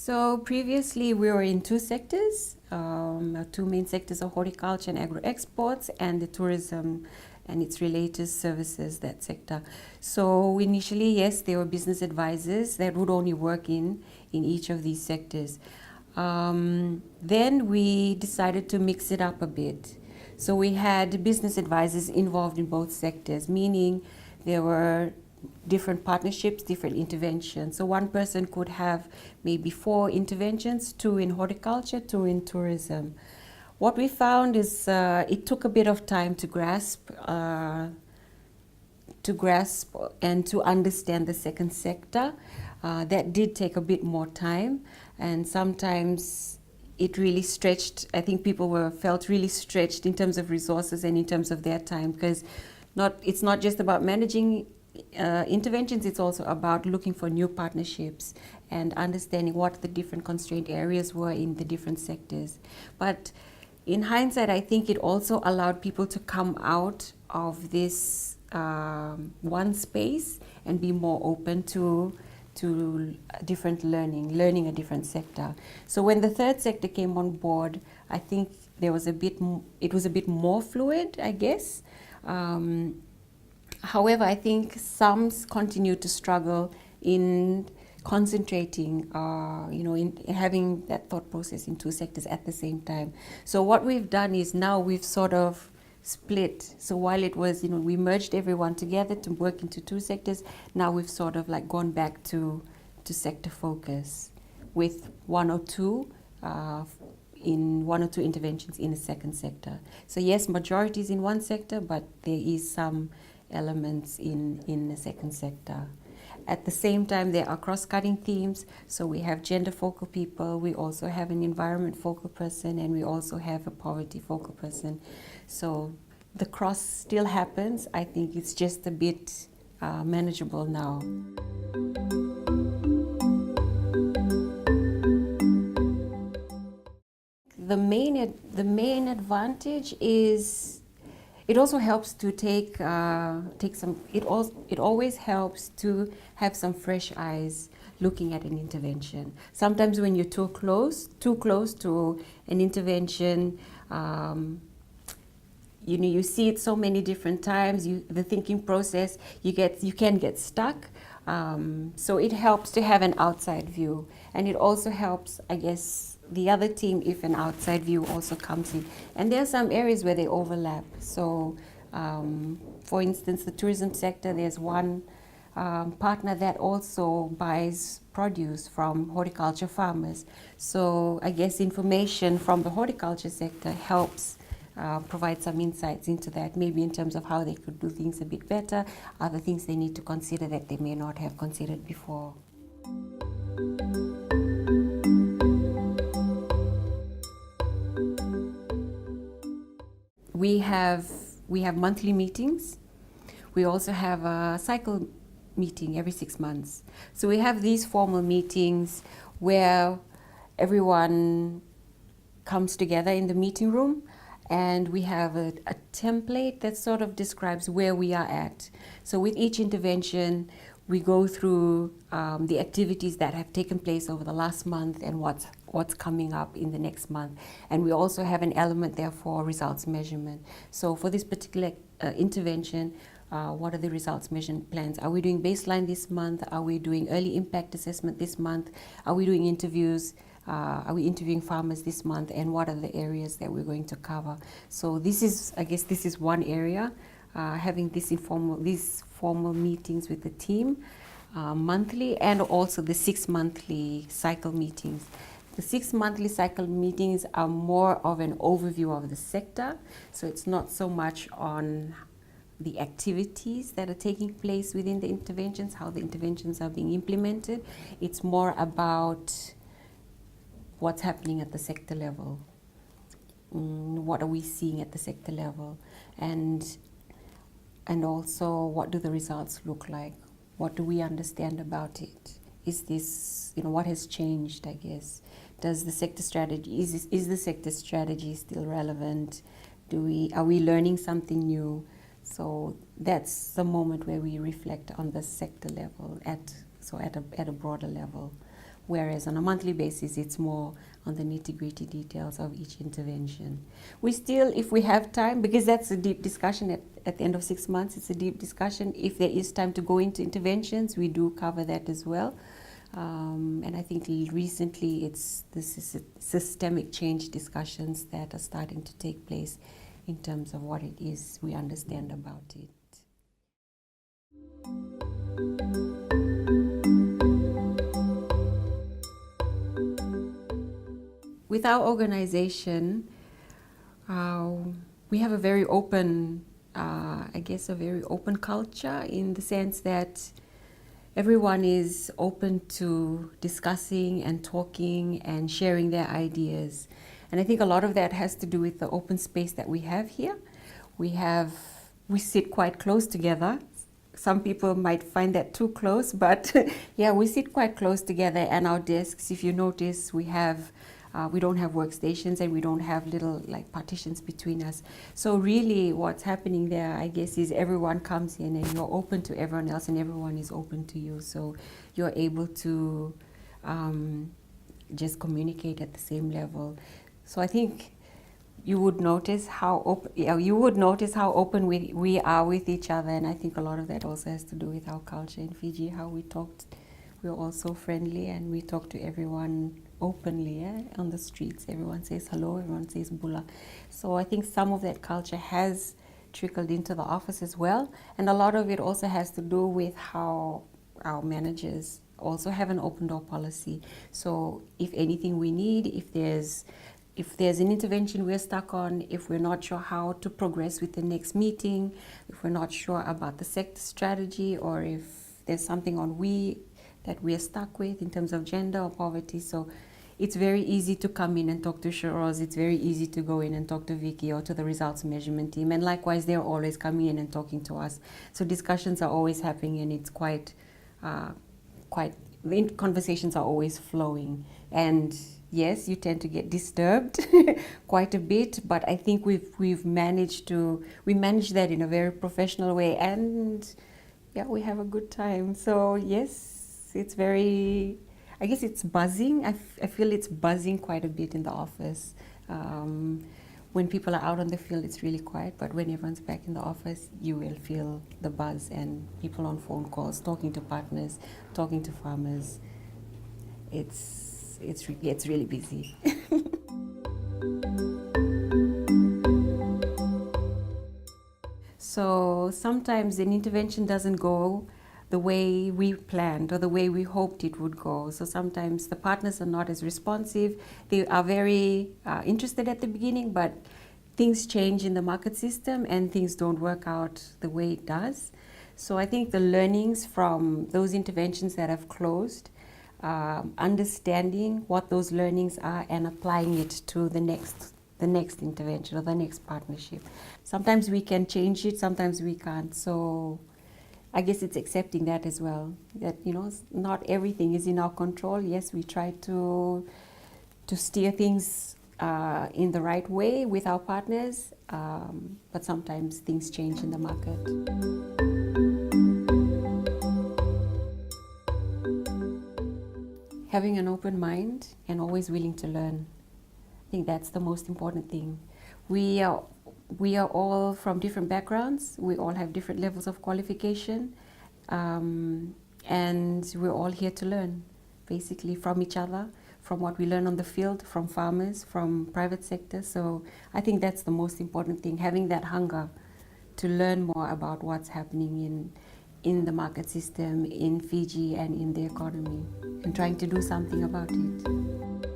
So previously we were in two sectors. Our two main sectors are horticulture and agro-exports, and the tourism and its related services, that sector. So initially, yes, there were business advisors that would only work in each of these sectors. Then we decided to mix it up a bit. So we had business advisors involved in both sectors, meaning there were different partnerships, different interventions. So one person could have maybe 4 interventions, 2 in horticulture, 2 in tourism. What we found is it took a bit of time to grasp and to understand the second sector. That did take a bit more time, and sometimes it really stretched. I think people felt really stretched in terms of resources and in terms of their time, because it's not just about managing interventions, it's also about looking for new partnerships and understanding what the different constraint areas were in the different sectors. But in hindsight, I think it also allowed people to come out of this one space and be more open to different learning a different sector. So when the third sector came on board, I think it was a bit more fluid, I guess. However, I think some continue to struggle in concentrating, in having that thought process in two sectors at the same time. So what we've done is now we've sort of split. So while it was, we merged everyone together to work into two sectors, now we've sort of like gone back to sector focus with one or two interventions in a second sector. So yes, majority is in one sector, but there is some elements in the second sector. At the same time, there are cross-cutting themes. So we have gender focal people, we also have an environment focal person, and we also have a poverty focal person. So the cross still happens. I think it's just a bit manageable now. The main advantage is it also helps to take some. It always helps to have some fresh eyes looking at an intervention. Sometimes when you're too close to an intervention, you see it so many different times. The thinking process, you can get stuck. So it helps to have an outside view, and it also helps, I guess, the other team if an outside view also comes in. And there are some areas where they overlap. So, for instance, the tourism sector, there's one partner that also buys produce from horticulture farmers. So I guess information from the horticulture sector helps provide some insights into that, maybe in terms of how they could do things a bit better, other things they need to consider that they may not have considered before. We have monthly meetings. We also have a cycle meeting every 6 months. So we have these formal meetings where everyone comes together in the meeting room, and we have a template that sort of describes where we are at. So with each intervention, we go through the activities that have taken place over the last month and what's coming up in the next month. And we also have an element there for results measurement. So for this particular intervention, what are the results measurement plans? Are we doing baseline this month? Are we doing early impact assessment this month? Are we doing interviews? Are we interviewing farmers this month? And what are the areas that we're going to cover? So this is one area, having these formal meetings with the team monthly, and also the 6 monthly cycle meetings. The 6 monthly cycle meetings are more of an overview of the sector, so it's not so much on the activities that are taking place within the interventions, how the interventions are being implemented. It's more about what's happening at the sector level. What are we seeing at the sector level? And also, what do the results look like? What do we understand about it? Is this, what has changed, I guess? Does the sector strategy, is the sector strategy still relevant? Are we learning something new? So that's the moment where we reflect on the sector level at a broader level. whereas on a monthly basis, it's more on the nitty-gritty details of each intervention. We still, if we have time, because that's a deep discussion at the end of 6 months, it's a deep discussion. If there is time to go into interventions, we do cover that as well. And I think recently it's this systemic change discussions that are starting to take place in terms of what it is we understand about it. With our organization, we have a very open, a very open culture, in the sense that everyone is open to discussing and talking and sharing their ideas. And I think a lot of that has to do with the open space that we have here. We sit quite close together. Some people might find that too close, but yeah, we sit quite close together. And our desks, if you notice, we don't have workstations, and we don't have little like partitions between us. So really what's happening there, I guess, is everyone comes in and you're open to everyone else, and everyone is open to you. So you're able to just communicate at the same level. So I think you would notice how open we are with each other. And I think a lot of that also has to do with our culture in Fiji, how we talked. We're also friendly, and we talk to everyone openly, on the streets. Everyone says hello, everyone says bula. So I think some of that culture has trickled into the office as well. And a lot of it also has to do with how our managers also have an open door policy. So if anything we need, if there's an intervention we're stuck on, if we're not sure how to progress with the next meeting, if we're not sure about the sector strategy, or if there's something that we're stuck with in terms of gender or poverty. So it's very easy to come in and talk to Shiroz. It's very easy to go in and talk to Vicky or to the results measurement team. And likewise, they're always coming in and talking to us. So discussions are always happening, and it's the conversations are always flowing. And yes, you tend to get disturbed quite a bit, but I think we manage that in a very professional way, and yeah, we have a good time. So yes, it's very, I guess it's buzzing. I feel it's buzzing quite a bit in the office. When people are out on the field, it's really quiet, but when everyone's back in the office, you will feel the buzz, and people on phone calls, talking to partners, talking to farmers. It's really busy. So sometimes an intervention doesn't go the way we planned or the way we hoped it would go. So sometimes the partners are not as responsive. They are very interested at the beginning, but things change in the market system and things don't work out the way it does. So I think the learnings from those interventions that have closed, understanding what those learnings are and applying it to the next intervention or the next partnership. Sometimes we can change it, sometimes we can't. So I guess it's accepting that as well, that, not everything is in our control. Yes, we try to steer things in the right way with our partners, but sometimes things change in the market. Having an open mind and always willing to learn. I think that's the most important thing. We are all from different backgrounds. We all have different levels of qualification, and we're all here to learn, basically, from each other, from what we learn on the field, from farmers, from private sector. So I think that's the most important thing, having that hunger to learn more about what's happening in the market system, in Fiji and in the economy, and trying to do something about it.